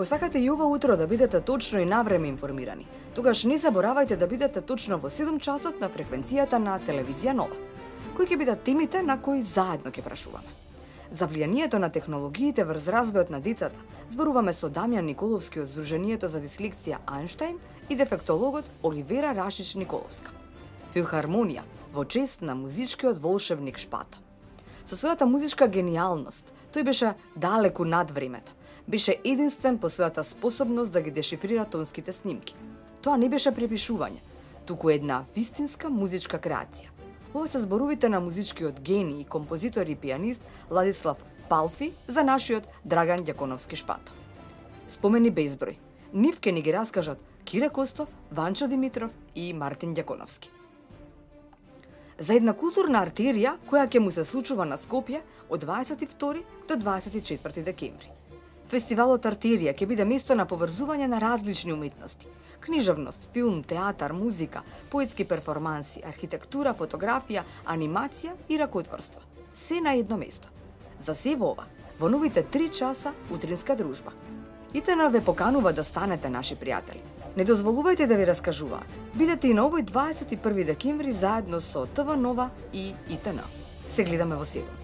Ако сакате и ова утро да бидете точно и навреме информирани, тогаш не заборавајте да бидете точно во 7 часот на фреквенцијата на телевизија Нова. Кои ќе бидат темите на кои заедно ќе прашуваме? За влијанието на технологиите врз развојот на децата зборуваме со Дамјан Николовски од Здруженијето за дислексија Ајнштајн и дефектологот Оливера Рашич Николовска. Филхармонија во чест на музичкиот волшебник Шпато. Со својата музичка гениалност, тој беше далеку над времето. Беше единствен по својата способност да ги дешифрира тонските снимки. Тоа не беше препишување, туку една вистинска музичка креација. Ова се зборувите на музичкиот гений и композитор и пианист Владислав Палфи за нашиот Драган Ѓаконовски Шпато. Спомени безброј. Нив ќе ни ги раскажат Кире Костов, Ванчо Димитров и Мартин Ѓаконовски. За една културна артерија која ќе му се случува на Скопје од 22 до 24 декември. Фестивалот Артерија ќе биде место на поврзување на различни уметности: книжевност, филм, театар, музика, поетски перформанси, архитектура, фотографија, анимација и ракотворство. Се на едно место. За се ова, во новите 3 часа утринска дружба. ИТН ве поканува да станете наши пријатели. Не дозволувајте да ви раскажуваат. Бидете и на овој 21 декември заедно со ТВ Нова и ИТН. Се гледаме во 7.